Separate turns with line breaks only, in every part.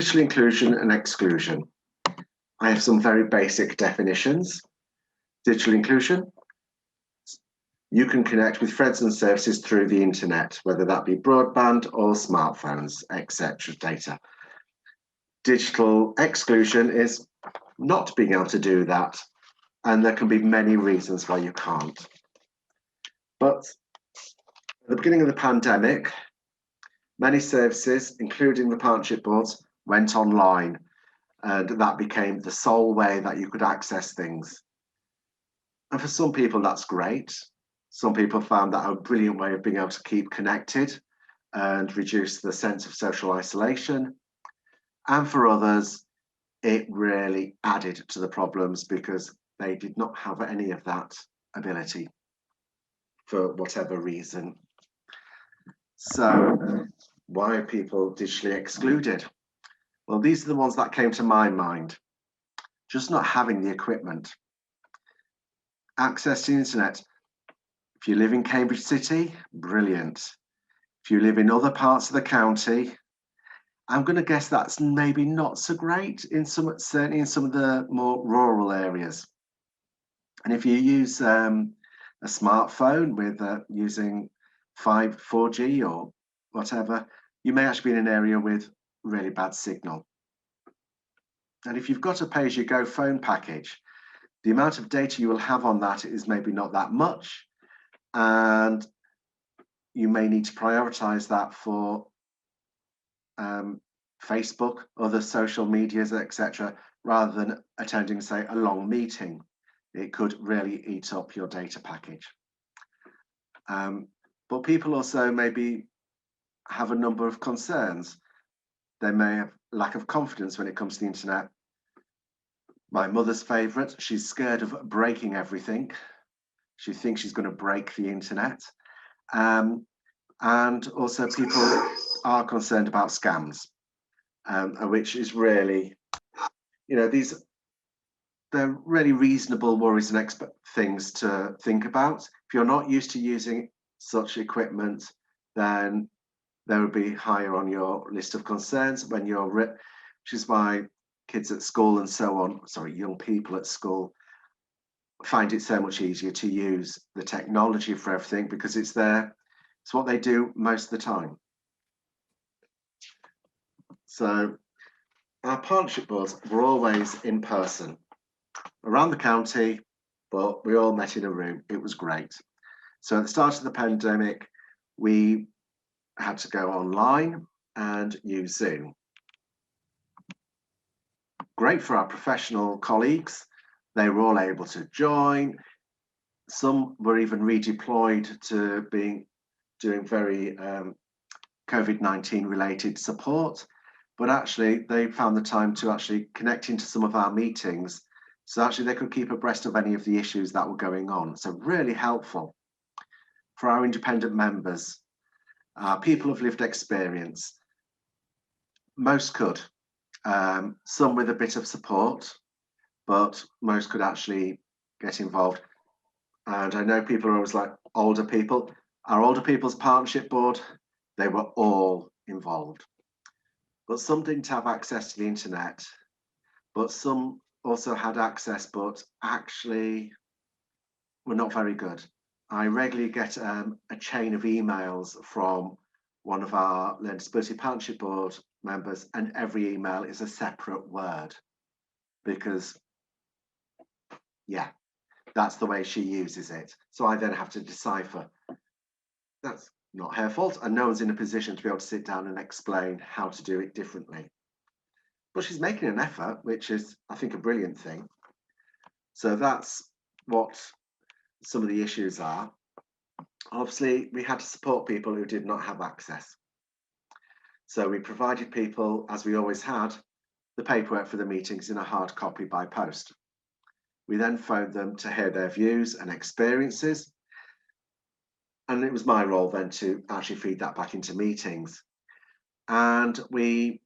Digital inclusion and exclusion. I have some very basic definitions. Digital inclusion, you can connect with friends and services through the internet, whether that be broadband or smartphones, etc. data. Digital exclusion is not being able to do that, and there can be many reasons why you can't. But at the beginning of the pandemic, many services, including the partnership boards, went online, and that became the sole way that you could access things. And for some people, that's great. Some people found that a brilliant way of being able to keep connected and reduce the sense of social isolation. And for others, it really added to the problems because they did not have any of that ability for whatever reason. So why are people digitally excluded? Well, these are the ones that came to my mind. Just not having the equipment. Access to the internet. If you live in Cambridge City, brilliant. If you live in other parts of the county, I'm going to guess that's maybe not so great certainly in some of the more rural areas. And if you use a smartphone with using 4G or whatever, you may actually be in an area with really bad signal. And if you've got a pay-as-you-go phone package, the amount of data you will have on that is maybe not that much, and you may need to prioritize that for Facebook, other social medias, etc., rather than attending, say, a long meeting. It could really eat up your data package. But people also maybe have a number of concerns. They may have lack of confidence when it comes to the internet. My mother's favorite, she's scared of breaking everything. She thinks she's going to break the internet. And also people are concerned about scams, which is really, they're really reasonable worries and things to think about. If you're not used to using such equipment, then they would be higher on your list of concerns when you're, which is why kids at school and so on, young people at school find it so much easier to use the technology for everything because it's what they do most of the time. So our partnership boards were always in person around the county, but we all met in a room. It was great. So at the start of the pandemic, we had to go online and use Zoom. Great for our professional colleagues. They were all able to join. Some were even redeployed to doing very COVID-19 related support, but actually they found the time to actually connect into some of our meetings. So actually they could keep abreast of any of the issues that were going on. So really helpful for our independent members, people of lived experience. Most could, some with a bit of support, but most could actually get involved. And I know people are always like older people. Our older people's partnership board, they were all involved. But some didn't have access to the internet, but some also had access, but actually were not very good. I regularly get a chain of emails from one of our Learning Disability Partnership Board members, and every email is a separate word because, yeah, that's the way she uses it. So I then have to decipher. That's not her fault, and no one's in a position to be able to sit down and explain how to do it differently. But she's making an effort, which is, I think, a brilliant thing. So that's what some of the issues are. Obviously, we had to support people who did not have access. So we provided people, as we always had, the paperwork for the meetings in a hard copy by post. We then phoned them to hear their views and experiences. And it was my role then to actually feed that back into meetings. And we,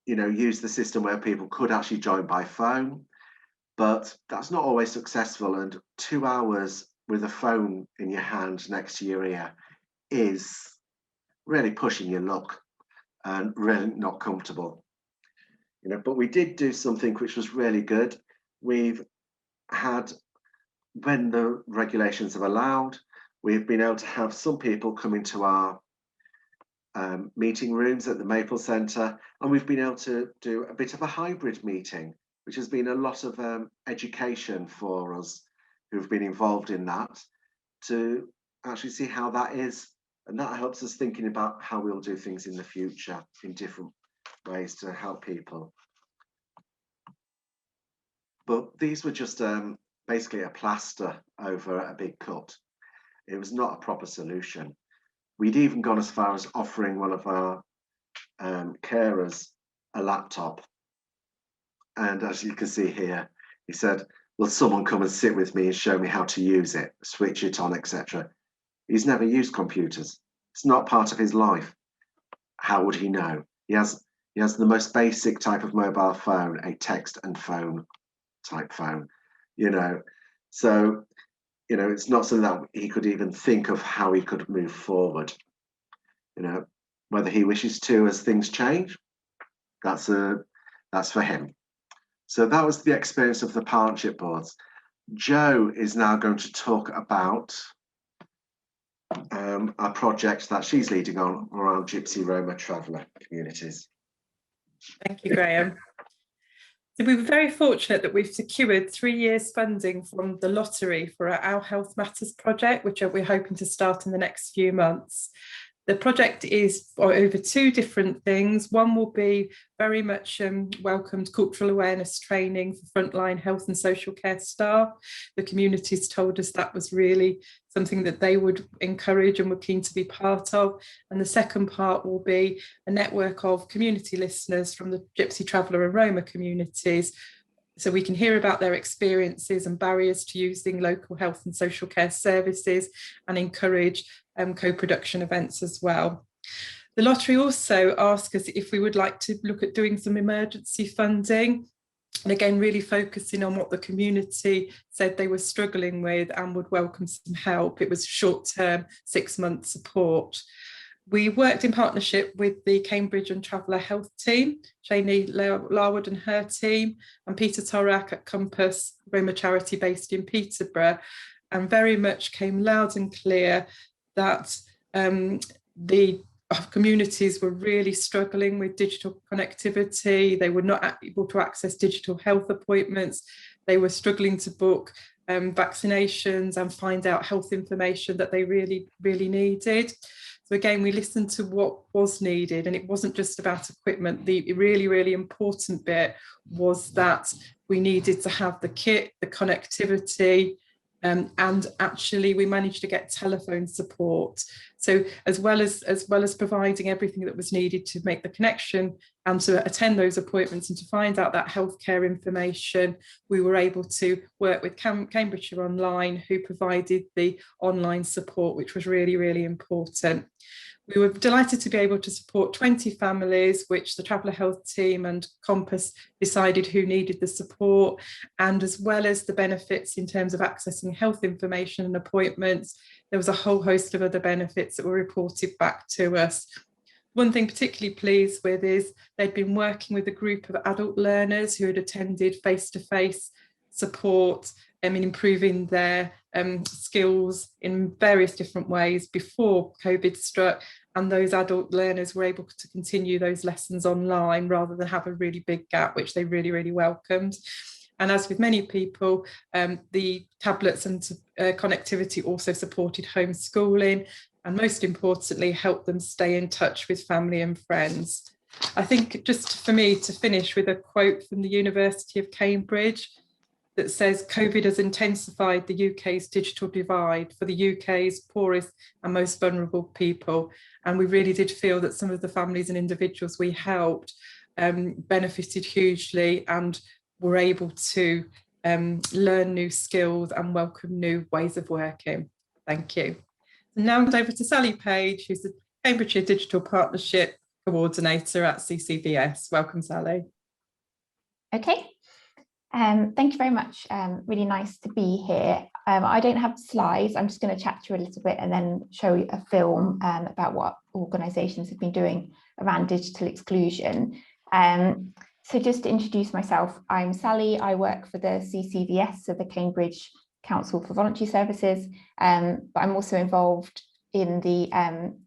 used the system where people could actually join by phone, but that's not always successful. And 2 hours with a phone in your hand next to your ear is really pushing your luck and really not comfortable. But we did do something which was really good. We've had, when the regulations have allowed, we've been able to have some people come into our meeting rooms at the Maple Centre, and we've been able to do a bit of a hybrid meeting, which has been a lot of education for us who've been involved in that, to actually see how that is. And that helps us thinking about how we'll do things in the future in different ways to help people. But these were just basically a plaster over a big cut. It was not a proper solution. We'd even gone as far as offering one of our carers a laptop. And as you can see here, he said, will someone come and sit with me and show me how to use it, switch it on, etc. He's never used computers. It's not part of his life. How would he know? He has the most basic type of mobile phone, a text and phone type phone, So, it's not so that he could even think of how he could move forward. Whether he wishes to as things change, that's for him. So that was the experience of the partnership boards. Jo is now going to talk about a project that she's leading on around Gypsy Roma traveller communities.
Thank you, Graham. So we were very fortunate that we've secured 3 years funding from the lottery for our Health Matters project, which we're hoping to start in the next few months. The project is over 2 different things. One will be very much welcomed cultural awareness training for frontline health and social care staff. The communities told us that was really something that they would encourage and were keen to be part of. And the second part will be a network of community listeners from the Gypsy Traveller and Roma communities, so we can hear about their experiences and barriers to using local health and social care services, and encourage co-production events as well. The lottery also asked us if we would like to look at doing some emergency funding, and again really focusing on what the community said they were struggling with and would welcome some help. It was short-term 6-month support. We worked in partnership with the Cambridge and Traveller Health team, Shani Larwood and her team, and Peter Torak at Compass, Roma charity based in Peterborough, and very much came loud and clear that the communities were really struggling with digital connectivity. They were not able to access digital health appointments. They were struggling to book vaccinations and find out health information that they really, really needed. So again, we listened to what was needed, and it wasn't just about equipment. The really, really important bit was that we needed to have the kit, the connectivity, and actually we managed to get telephone support. So as well as providing everything that was needed to make the connection and to attend those appointments and to find out that healthcare information, we were able to work with Cambridgeshire Online, who provided the online support, which was really, really important. We were delighted to be able to support 20 families, which the Traveller Health team and Compass decided who needed the support, and as well as the benefits in terms of accessing health information and appointments, there was a whole host of other benefits that were reported back to us. One thing particularly pleased with is they'd been working with a group of adult learners who had attended face-to-face support in improving their skills in various different ways before COVID struck, and those adult learners were able to continue those lessons online rather than have a really big gap, which they really, really welcomed. And as with many people, the tablets and connectivity also supported homeschooling, and most importantly, helped them stay in touch with family and friends. I think just for me to finish with a quote from the University of Cambridge that says, COVID has intensified the UK's digital divide for the UK's poorest and most vulnerable people. And we really did feel that some of the families and individuals we helped benefited hugely and were able to learn new skills and welcome new ways of working. Thank you. And now over to Sally Page, who's the Cambridgeshire Digital Partnership Coordinator at CCBS. Welcome, Sally.
Okay. Thank you very much. Really nice to be here. I don't have slides. I'm just going to chat to you a little bit and then show you a film about what organisations have been doing around digital exclusion. So just to introduce myself, I'm Sally. I work for the CCVS, so the Cambridge Council for Voluntary Services, but I'm also involved in the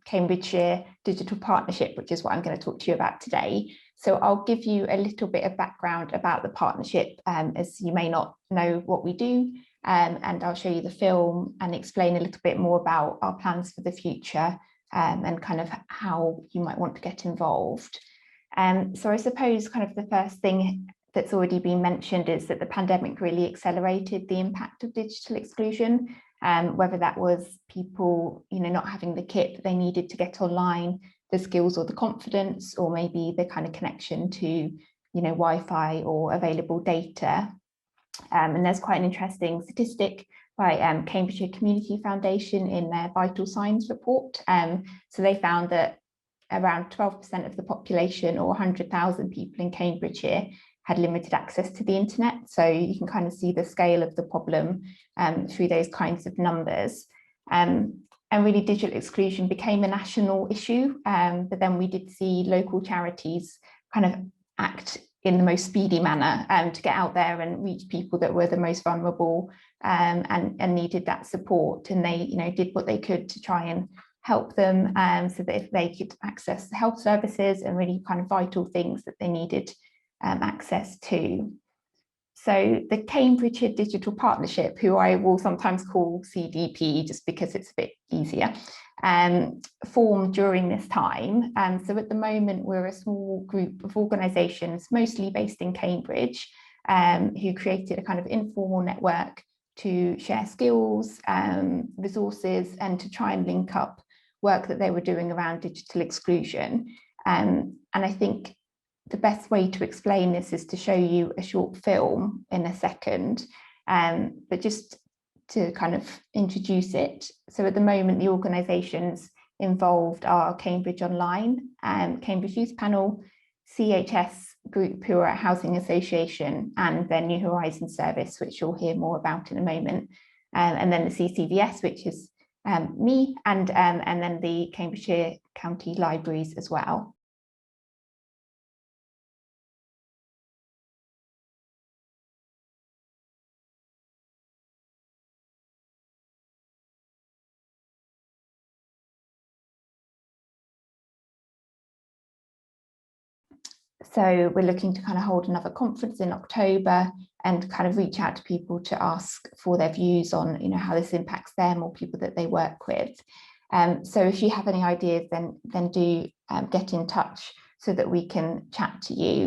Cambridgeshire Digital Partnership, which is what I'm going to talk to you about today. So I'll give you a little bit of background about the partnership, as you may not know what we do, and I'll show you the film and explain a little bit more about our plans for the future, and kind of how you might want to get involved. So I suppose kind of the first thing that's already been mentioned is that the pandemic really accelerated the impact of digital exclusion, whether that was people, not having the kit that they needed to get online, the skills or the confidence, or maybe the kind of connection to, Wi-Fi or available data. And there's quite an interesting statistic by Cambridgeshire Community Foundation in their Vital Signs report. So they found that around 12% of the population, or 100,000 people in Cambridgeshire, had limited access to the internet. So you can kind of see the scale of the problem through those kinds of numbers. And really digital exclusion became a national issue, but then we did see local charities kind of act in the most speedy manner to get out there and reach people that were the most vulnerable and needed that support. And they did what they could to try and help them, so that if they could access the health services and really kind of vital things that they needed access to. So the Cambridgeshire Digital Partnership, who I will sometimes call CDP just because it's a bit easier, formed during this time. So at the moment, we're a small group of organisations, mostly based in Cambridge, who created a kind of informal network to share skills, resources, and to try and link up work that they were doing around digital exclusion. And I think the best way to explain this is to show you a short film in a second, but just to kind of introduce it. So at the moment, the organisations involved are Cambridge Online, Cambridge Youth Panel, CHS Group, who are a housing association, and their New Horizons service, which you'll hear more about in a moment, and then the CCVS, which is me, and then the Cambridgeshire County Libraries as well. So we're looking to kind of hold another conference in October and kind of reach out to people to ask for their views on, how this impacts them or people that they work with. So if you have any ideas, then do get in touch so that we can chat to you.